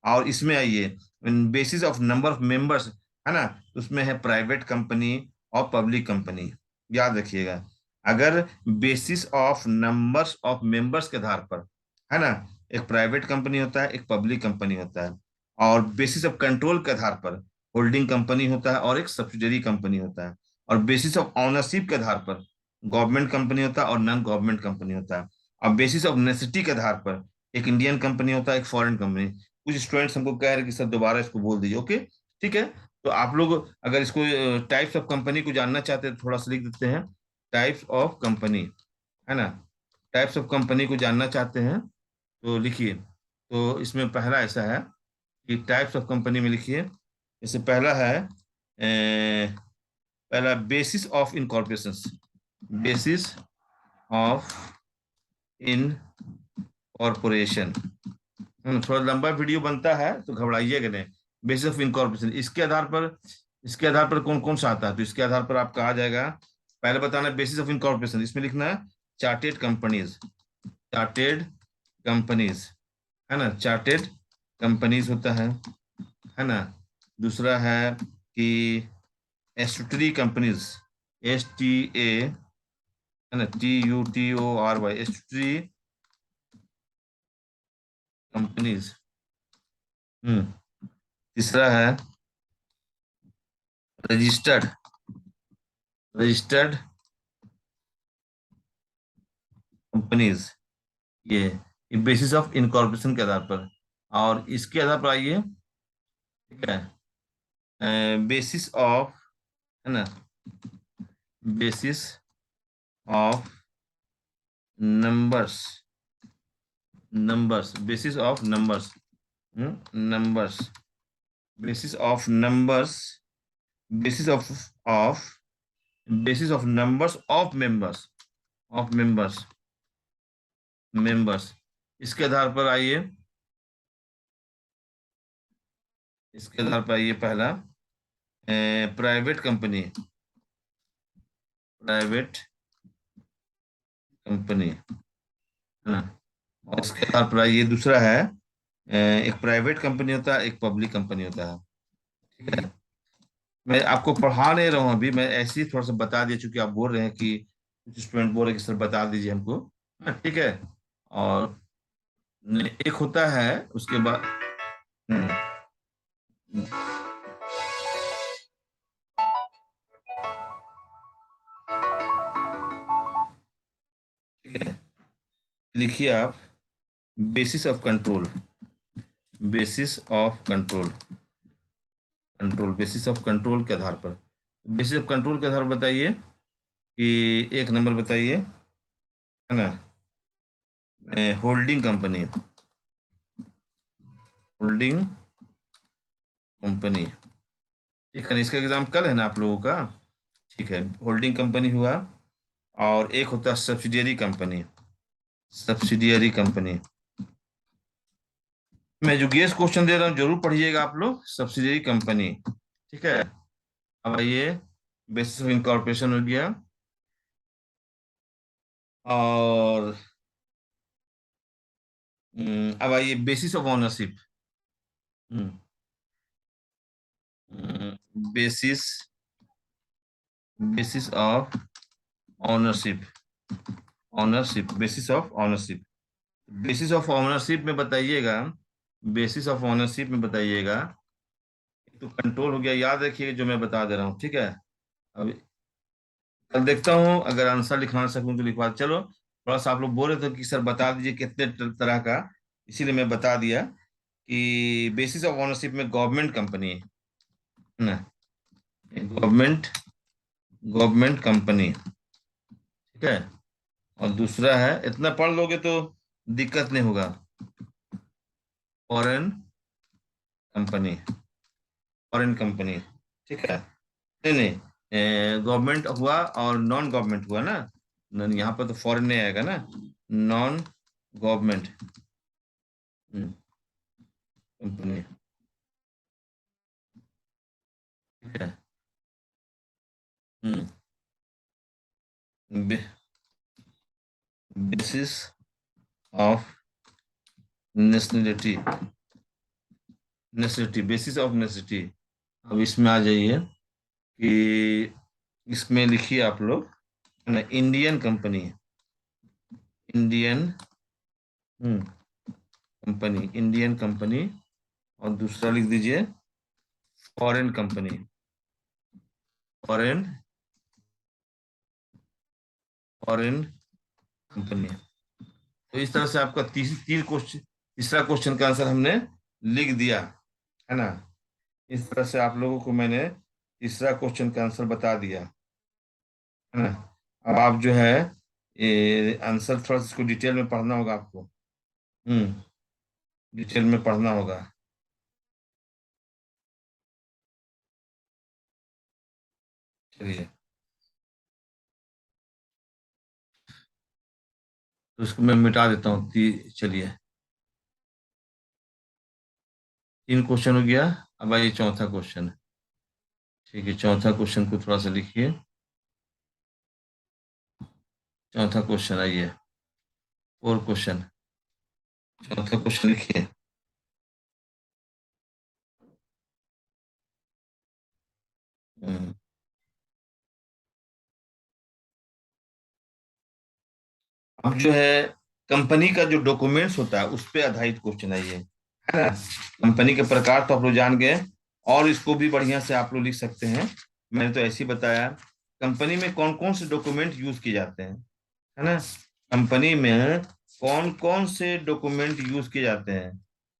और इसमें आइए basis of number of members, है ना, उसमें है प्राइवेट कंपनी और पब्लिक कंपनी। याद रखिएगा, अगर basis of numbers of members के आधार पर, है ना, एक प्राइवेट कंपनी होता है, एक पब्लिक कंपनी होता है। और बेसिस ऑफ कंट्रोल के आधार पर होल्डिंग कंपनी होता है और एक सब्सिडरी कंपनी होता है। और बेसिस ऑफ ऑनरशिप के आधार पर गवर्नमेंट कंपनी होता है और नॉन गवर्नमेंट कंपनी होता है। और बेसिस ऑफ नेसेसिटी के आधार पर एक इंडियन कंपनी होता है, एक फॉरेन कंपनी। कुछ स्टूडेंट्स हमको कह रहे हैं कि सर दोबारा इसको बोल दीजिए। ओके, ठीक है। तो आप लोग अगर इसको टाइप्स ऑफ कंपनी को जानना चाहते हैं तो थोड़ा सा लिख देते हैं, टाइप्स ऑफ कंपनी, है ना। टाइप्स ऑफ कंपनी को जानना चाहते हैं तो लिखिए। तो इसमें पहला ऐसा है कि टाइप्स ऑफ कंपनी में लिखिए, जैसे पहला है पहला basis of incorporation. Basis of incorporation, थोड़ा लंबा वीडियो बनता है तो घबराइएगा नहीं। बेसिस ऑफ इनकॉर्पोरेशन, इसके आधार पर कौन कौन सा आता है, तो इसके आधार पर आपका आ जाएगा। पहले बताना बेसिस ऑफ इनकॉर्पोरेशन, इसमें लिखना है चार्टेड कंपनीज। चार्टेड कंपनीज, है ना, चार्टेड कंपनीज होता है ना। दूसरा है कि स्टैट्यूटरी कंपनीज, STA, है ना, TUTORY, स्टैट्यूटरी कंपनीज। हम्म तीसरा है रजिस्टर्ड, रजिस्टर्ड कंपनीज। ये बेसिस ऑफ इनकॉर्पोरेशन के आधार पर। और इसके आधार पर आइए, ठीक है, बेसिस ऑफ, है ना, basis of numbers, numbers, basis of numbers, numbers, basis of numbers, basis of basis of numbers of members, of members, members. इसके आधार पर आइए, इसके आधार पर आइए पहला प्राइवेट कंपनी, प्राइवेट कंपनी, है ना। और इसके आधार पर आइए दूसरा है एक प्राइवेट कंपनी होता है, एक पब्लिक कंपनी होता है। ठीक है, मैं आपको पढ़ा नहीं रहा हूँ अभी, मैं ऐसे ही थोड़ा सा बता दिया, चूंकि आप बोल रहे हैं कि कुछ स्टूडेंट बोल रहे हैं कि सर बता दीजिए हमको। हाँ, ठीक है। और एक होता है उसके बाद, हम्म, ठीक है, लिखिए आप basis of control, basis of control, control, basis of control के आधार पर। बेसिस ऑफ कंट्रोल के आधार पर बताइए कि एक नंबर बताइए, है ना, होल्डिंग कंपनी, होल्डिंग कंपनी। ठीक है ना, इसका एग्जाम कल है ना आप लोगों का। ठीक है, होल्डिंग कंपनी हुआ। और एक होता है सब्सिडियरी कंपनी, सब्सिडियरी कंपनी। मैं जो गेस क्वेश्चन दे रहा हूँ जरूर पढ़िएगा आप लोग, सब्सिडियरी कंपनी। ठीक है, अब आइए बेसिस ऑफ इनकॉर्पोरेशन हो गया। और अब आइए basis of ownership. Basis, basis of ownership, ownership, basis of ownership. Basis of ownership में बताइएगा, बेसिस ऑफ ऑनरशिप में बताइएगा, तो कंट्रोल हो गया, याद रखिए जो मैं बता दे रहा हूँ। ठीक है, अब कल देखता हूँ अगर आंसर लिखवा सकूं तो लिखवा, चलो थोड़ा सा आप लोग बोल रहे थे कि सर बता दीजिए कितने तरह का, इसीलिए मैं बता दिया कि बेसिस ऑफ ऑनरशिप में गवर्नमेंट कंपनी है ना, गवर्नमेंट, गवर्नमेंट कंपनी। ठीक है, और दूसरा है, इतना पढ़ लोगे तो दिक्कत नहीं होगा, फॉरेन कंपनी, फॉरेन कंपनी। ठीक है, नहीं नहीं, गवर्नमेंट हुआ और नॉन गवर्नमेंट हुआ ना, यहाँ पर तो फॉरेन नहीं आएगा ना, नॉन गवर्नमेंट कंपनी। ठीक है, hmm basis of nationality, necessity, basis of necessity. अब इसमें आ जाइए कि इसमें लिखिए आप लोग, है ना, Indian company, Indian company, Indian company, और दूसरा लिख दीजिए foreign company, foreign, foreign company. तो इस तरह से आपका तीन क्वेश्चन, तीसरा क्वेश्चन का आंसर हमने लिख दिया, है ना। इस तरह से आप लोगों को मैंने तीसरा क्वेश्चन का आंसर बता दिया, है ना। अब आप जो है ये आंसर थोड़ा सा इसको डिटेल में पढ़ना होगा आपको। हम्म, डिटेल में पढ़ना होगा। चलिए, तो इसको मैं मिटा देता हूँ। चलिए, तीन क्वेश्चन हो गया। अब आइए चौथा क्वेश्चन। ठीक है, चौथा क्वेश्चन को थोड़ा सा लिखिए। चौथा क्वेश्चन, आइए, फोर क्वेश्चन, चौथा क्वेश्चन लिखिए। हम्म, अब जो है कंपनी का जो डॉक्यूमेंट्स होता है उस पे आधारित क्वेश्चन है ये, है ना। कंपनी के प्रकार तो आप लोग जान गए, और इसको भी बढ़िया से आप लोग लिख सकते हैं। मैंने तो ऐसे ही बताया। कंपनी में कौन कौन से डॉक्यूमेंट यूज किए जाते हैं, है ना। कंपनी में कौन कौन से डॉक्यूमेंट यूज किए जाते हैं,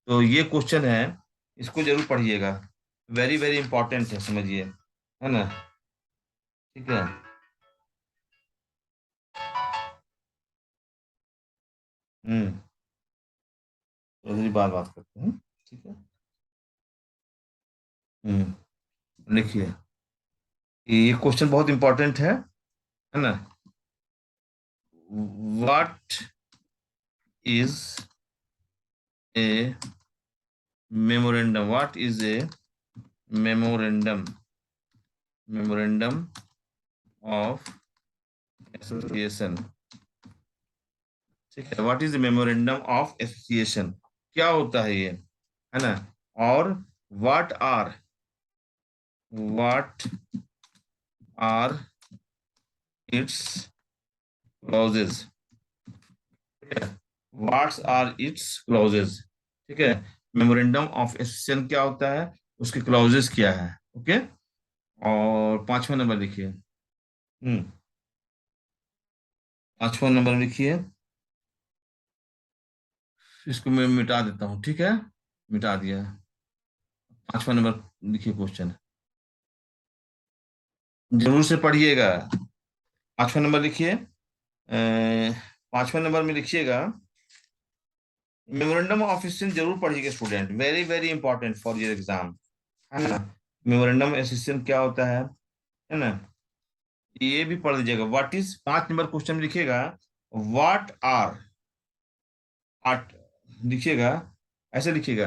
तो ये क्वेश्चन है, इसको जरूर पढ़िएगा। वेरी वेरी इंपॉर्टेंट है, समझिए, है ना। ठीक है। हम्म, तो इसी बात बात करते हैं। ठीक है। लिखिए, ये क्वेश्चन बहुत इंपॉर्टेंट है ना। What is a memorandum, what is a memorandum, memorandum of association. ठीक है, what is memorandum of association, क्या होता है ये, है ना। और what are its clauses, what's are its clauses. ठीक है, मेमोरेंडम ऑफ एसोसिएशन क्या होता है, उसके क्लॉजेज क्या है। ओके। और पांचवा नंबर लिखिए। पांचवा नंबर लिखिए। इसको मैं मिटा देता हूँ, ठीक है, मिटा दिया। पांचवा नंबर लिखिए क्वेश्चन, जरूर से पढ़िएगा। पांचवा नंबर लिखिए। पांचवा नंबर में लिखिएगा, मेमोरेंडम ऑफ एसोसिएशन जरूर पढ़िएगा student, very very important for your exam, है ना। मेमोरेंडम एसोसिएशन क्या होता है ना। ये भी पढ़ लीजिएगा। व्हाट इज, पांच नंबर क्वेश्चन में लिखिएगा, व्हाट आर, आर्ट लिखिएगा, ऐसे लिखिएगा,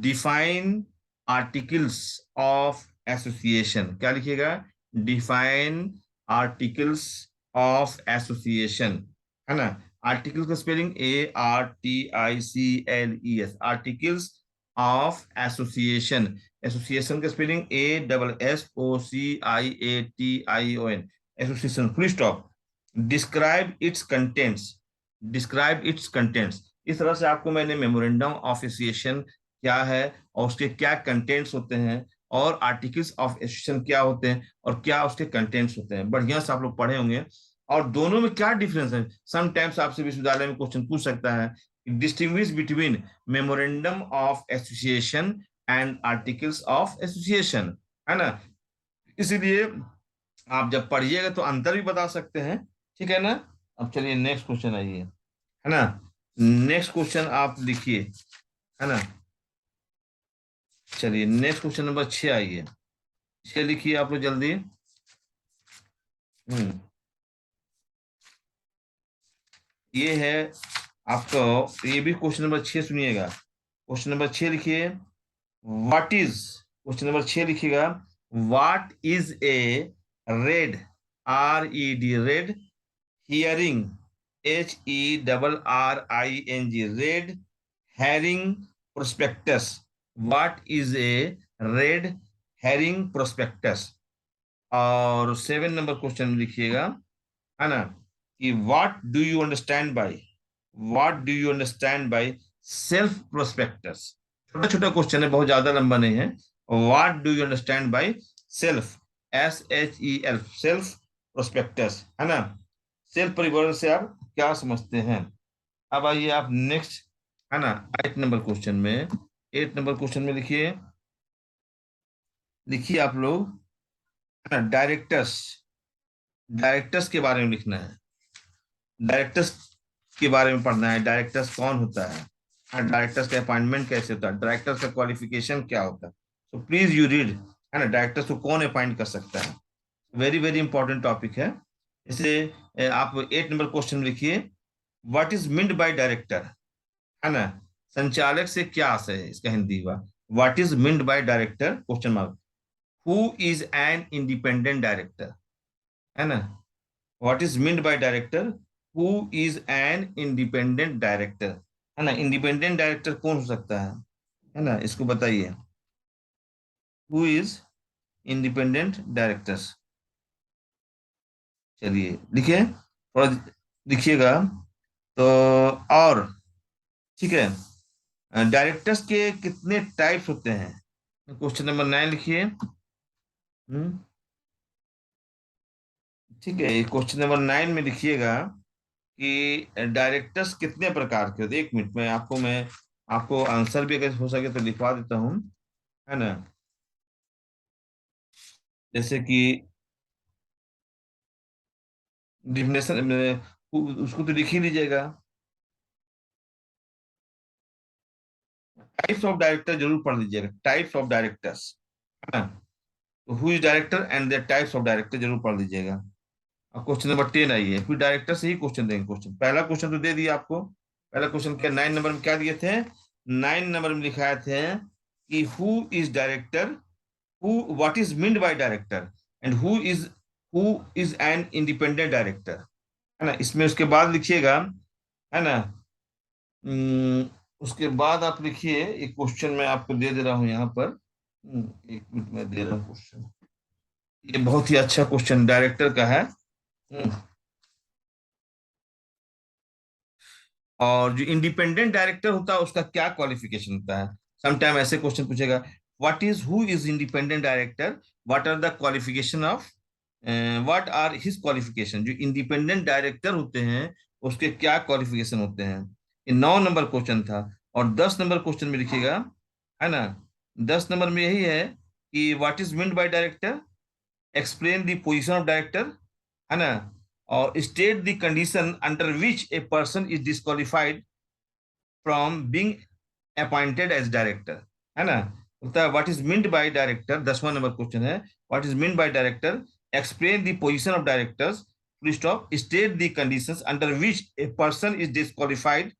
डिफाइन आर्टिकल्स ऑफ एसोसिएशन, क्या लिखिएगा, डिफाइन आर्टिकल्स ऑफ एसोसिएशन, है ना। आर्टिकल का spelling ARTICLES, articles of association. Association का spelling ASSOCIATION, association, full stop. Describe its contents, describe its contents. इस तरह से आपको मैंने मेमोरेंडम ऑफ एसोसिएशन क्या है और उसके क्या कंटेंट्स होते हैं, और आर्टिकल्स ऑफ एसोसिएशन क्या होते हैं और क्या उसके कंटेंट्स होते हैं, बढ़िया से आप लोग पढ़े होंगे। और दोनों में क्या डिफरेंस है, समटाइम्स आपसे विश्वविद्यालय में क्वेश्चन पूछ सकता है, distinguish between memorandum of association and articles of association, है ना। इसीलिए आप जब पढ़िएगा तो अंतर भी बता सकते हैं, ठीक है ना। अब चलिए नेक्स्ट क्वेश्चन आइए, है ना। नेक्स्ट क्वेश्चन आप लिखिए, है ना। चलिए नेक्स्ट क्वेश्चन नंबर 6 आइए। 6 लिखिए आप लोग जल्दी। हम्म, ये है आपका, ये भी क्वेश्चन नंबर 6 सुनिएगा। क्वेश्चन नंबर 6 लिखिए, व्हाट इज, क्वेश्चन नंबर 6 लिखिएगा, what is a red, RED, red herring, HERRING, red herring prospectus. What is a red herring prospectus? और 7 नंबर क्वेश्चन में लिखिएगा, है ना, कि what do you understand by self prospectus? छोटा छोटा क्वेश्चन है, बहुत ज्यादा लंबा नहीं है। What do you understand by self, SHEL, self prospectus, है ना, सेल्फ परिवर्तन से आप क्या समझते हैं? अब आइए आप नेक्स्ट, है ना, 8 नंबर क्वेश्चन में लिखिए, लिखिए आप लोग, है ना, डायरेक्टर्स, डायरेक्टर्स के बारे में लिखना है। डायरेक्टर्स के बारे में पढ़ना है, डायरेक्टर्स कौन होता है, डायरेक्टर्स का अपॉइंटमेंट कैसे होता है, डायरेक्टर्स का क्वालिफिकेशन क्या होता है। सो प्लीज यू रीड, है ना, डायरेक्टर्स को कौन अपॉइंट कर सकता है। वेरी वेरी इंपॉर्टेंट टॉपिक है। इसे आप 8 नंबर क्वेश्चन लिखिए, what is meant by director, है ना, संचालक से क्या आशय है, इसका हिंदी हुआ what is meant by director, question mark. Who is an independent director, है ना, what is meant by director, who is an independent director, है ना, इंडिपेंडेंट डायरेक्टर कौन हो सकता है ना, इसको बताइए, हु इज इंडिपेंडेंट डायरेक्टर्स। चलिए लिखिए, थोड़ा लिखिएगा। तो और ठीक है, डायरेक्टर्स के कितने टाइप्स होते हैं? क्वेश्चन नंबर 9 लिखिए। ठीक है, क्वेश्चन नंबर 9 में लिखिएगा कि डायरेक्टर्स कितने प्रकार के होते हैं। 1 मिनट में आपको आंसर भी अगर हो सके तो लिखवा देता हूँ, है ना, जैसे कि डिफिनेशन में उसको तो लिख ही लीजिएगा। टाइप्स ऑफ डायरेक्टर जरूर पढ़ लीजिएगा, टाइप्स ऑफ डायरेक्टर्स, है ना, तो who is director and the types of director जरूर पढ़ लीजिएगा। अब क्वेश्चन नंबर 10 आइए, फिर डायरेक्टर से ही क्वेश्चन देंगे। क्वेश्चन, पहला क्वेश्चन तो दे दिया आपको। पहला क्वेश्चन क्या 9 नंबर में क्या दिए थे? 9 नंबर में लिखाए थे कि who is director, who what is meant by director, and who is an independent director, है ना। इसमें उसके बाद लिखिएगा, है ना, उसके बाद आप लिखिए, एक क्वेश्चन मैं आपको दे दे रहा हूं यहाँ पर। 1 मिनट में दे रहा हूँ क्वेश्चन, ये बहुत ही अच्छा क्वेश्चन डायरेक्टर का है। हम्म, और जो इंडिपेंडेंट डायरेक्टर होता है उसका क्या क्वालिफिकेशन होता है? समटाइम ऐसे क्वेश्चन पूछेगा, who is independent director, what are the qualification of, what are his qualification. जो इंडिपेंडेंट डायरेक्टर होते हैं उसके क्या क्वालिफिकेशन होते हैं। ये 9 नंबर क्वेश्चन था। और 10 नंबर क्वेश्चन में लिखिएगा, है ना, 10 नंबर में यही है कि what is meant by director, explain the position of director, है ना, और state the condition under which a person is disqualified from being appointed as director, है ना। होता है what is meant by director, 10वां नंबर क्वेश्चन है, what is meant by director, explain the position of directors, full stop, state the conditions under which a person is disqualified,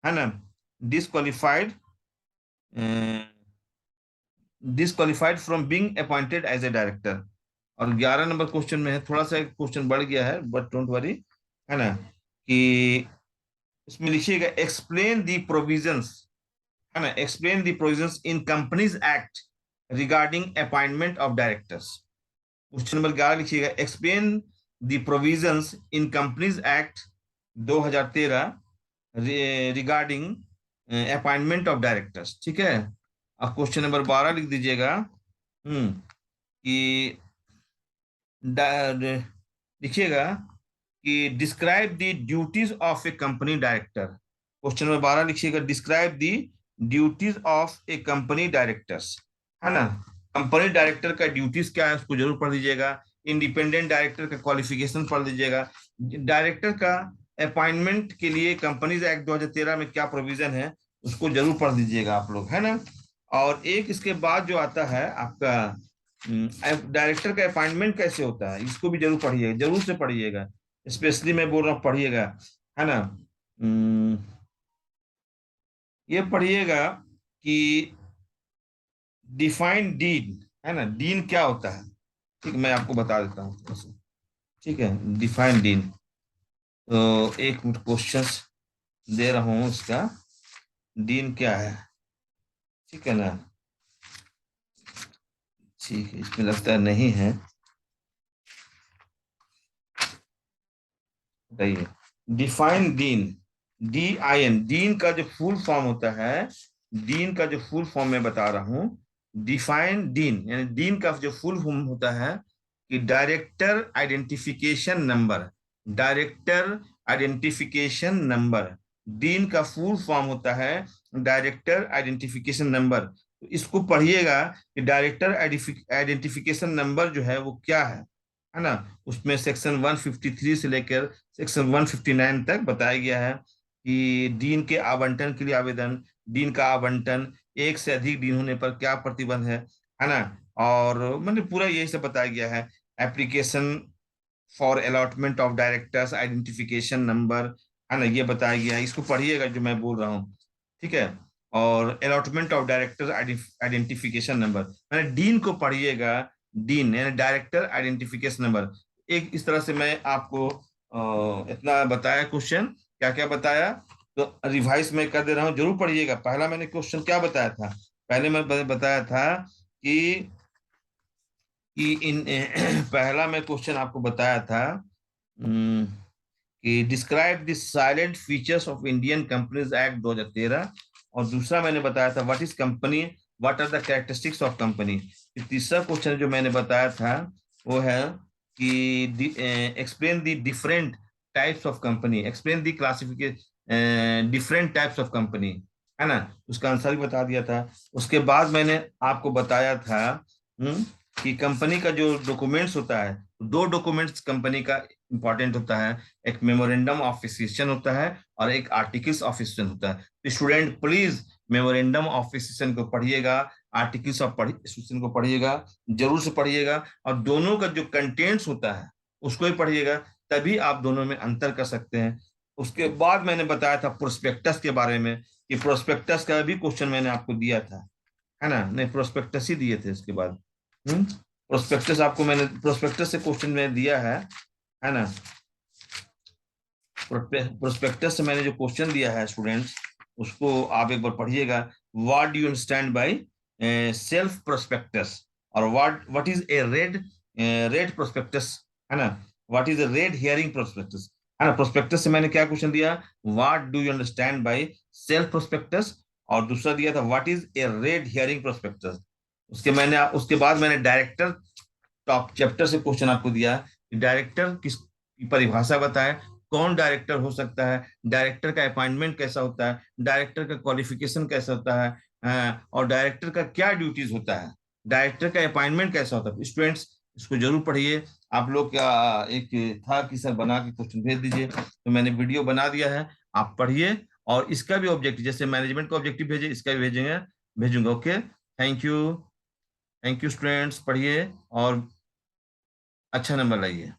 है ना, disqualified disqualified from being appointed as a director. और 11 नंबर क्वेश्चन में है, थोड़ा सा क्वेश्चन बढ़ गया है बट डोंट वरी, है ना, कि इसमें लिखिएगा एक्सप्लेन दी प्रोविजंस, है ना, explain the provisions in companies act regarding appointment of directors. Question number 11 लिखिएगा explain the provisions in companies act 2013 regarding appointment of directors. ठीक है, अब क्वेश्चन नंबर 12 लिख दीजिएगा, कि लिखिएगा कि describe the duties of A company director. Question number 12 लिखिएगा, describe the duties of A company directors, है ना। कंपनी डायरेक्टर का ड्यूटीज क्या है उसको जरूर पढ़ लीजिएगा। इंडिपेंडेंट डायरेक्टर का क्वालिफिकेशन पढ़ लीजिएगा। डायरेक्टर का अपॉइंटमेंट के लिए कंपनीज एक्ट 2013 में क्या प्रोविजन है उसको जरूर पढ़ लीजिएगा आप लोग, है ना। और एक इसके बाद जो आता है आपका डायरेक्टर का अपॉइंटमेंट कैसे होता है, इसको भी जरूर पढ़िएगा, जरूर से पढ़िएगा, स्पेशली मैं बोल रहा हूँ पढ़िएगा, है ना। हम्म, ये पढ़िएगा कि डिफाइन डीन, है ना, डीन क्या होता है। ठीक, मैं आपको बता देता हूँ थोड़ा सा। ठीक है, डिफाइन डीन, तो एक मिनट क्वेश्चंस दे रहा हूँ उसका। डीन क्या है, ठीक है ना? ठीक है, इसमें लगता है नहीं है। बताइए। Define dean. DIN, डीन का जो फुल फॉर्म होता है, डीन का जो फुल फॉर्म मैं बता रहा हूँ। डिफाइन डीन यानी डीन का जो फुल फॉर्म होता है कि director identification number. Director identification number, dean का फुल फॉर्म होता है डायरेक्टर आइडेंटिफिकेशन नंबर। तो इसको पढ़िएगा कि डायरेक्टर आइडेंटिफिकेशन नंबर जो है वो क्या है ना? उसमें सेक्शन 153 से लेकर सेक्शन 159 तक बताया गया है कि डीन के आवंटन के लिए आवेदन, डीन का आवंटन, एक से अधिक डीन होने पर क्या प्रतिबंध है ना? और मतलब पूरा यही सब बताया गया है। Application for allotment of directors identification number, है ना, ये बताया गया है। इसको पढ़िएगा जो मैं बोल रहा हूँ, ठीक है? और allotment of director identification number, मैंने डीन को पढ़िएगा। डीन यानी डायरेक्टर आइडेंटिफिकेशन नंबर। एक इस तरह से मैं आपको इतना बताया क्वेश्चन, क्या क्या बताया। तो रिवाइज मैं कर दे रहा हूँ, जरूर पढ़िएगा। पहला मैंने क्वेश्चन क्या बताया था? पहले मैं बताया था कि इन पहला मैं क्वेश्चन आपको बताया था कि describe the silent features of Indian companies act 2013। और दूसरा मैंने बताया था what is company, what are the characteristics of company. तीसरा क्वेश्चन जो मैंने बताया था वो है कि explain the different types of company, explain the classification different types of company, है ना? उसका आंसर भी बता दिया था। उसके बाद मैंने आपको बताया था हम्म, कि कंपनी का जो डॉक्यूमेंट्स होता है, दो डॉक्यूमेंट्स कंपनी का इंपॉर्टेंट होता है। एक मेमोरेंडम ऑफ एसोसिएशन होता है और एक आर्टिकल्स ऑफ एसोसिएशन होता है। तो student please memorandum of association को पढ़िएगा, आर्टिकल्स ऑफ एसोसिएशन को पढ़िएगा, जरूर से पढ़िएगा। और दोनों का जो कंटेंट्स होता है उसको भी पढ़िएगा, तभी आप दोनों में अंतर कर सकते हैं। उसके बाद मैंने बताया था प्रोस्पेक्टस के बारे में, कि प्रोस्पेक्टस का भी क्वेश्चन मैंने आपको दिया था, है ना? नहीं, प्रोस्पेक्टस ही दिए थे उसके बाद। प्रोस्पेक्टस आपको मैंने प्रोस्पेक्टस से क्वेश्चन में दिया है ना? प्रोस्पेक्टस से मैंने जो क्वेश्चन दिया है स्टूडेंट्स, उसको आप एक बार पढ़िएगा। What do you understand by self prospectus, और what is a red red prospectus, है ना? What is a red herring prospectus, है ना? प्रोस्पेक्टस से मैंने क्या क्वेश्चन दिया? What do you understand by self prospectus. और दूसरा दिया था what is a red herring prospectus. उसके बाद मैंने डायरेक्टर टॉप चैप्टर से क्वेश्चन आपको दिया कि डायरेक्टर किस की परिभाषा बताएं, कौन डायरेक्टर हो सकता है, डायरेक्टर का अपॉइंटमेंट कैसा होता है, डायरेक्टर का क्वालिफिकेशन कैसा होता है, और डायरेक्टर का क्या ड्यूटीज होता है, डायरेक्टर का अपॉइंटमेंट कैसा होता है। स्टूडेंट्स इसको जरूर पढ़िए। आप लोग का एक था कि सर बना के क्वेश्चन भेज दीजिए, तो मैंने वीडियो बना दिया है, आप पढ़िए। और इसका भी ऑब्जेक्टिव, जैसे मैनेजमेंट का ऑब्जेक्टिव भेजे, इसका भी भेजूंगा। Okay, thank you. Thank you students, पढ़िए और अच्छा नंबर लाइए।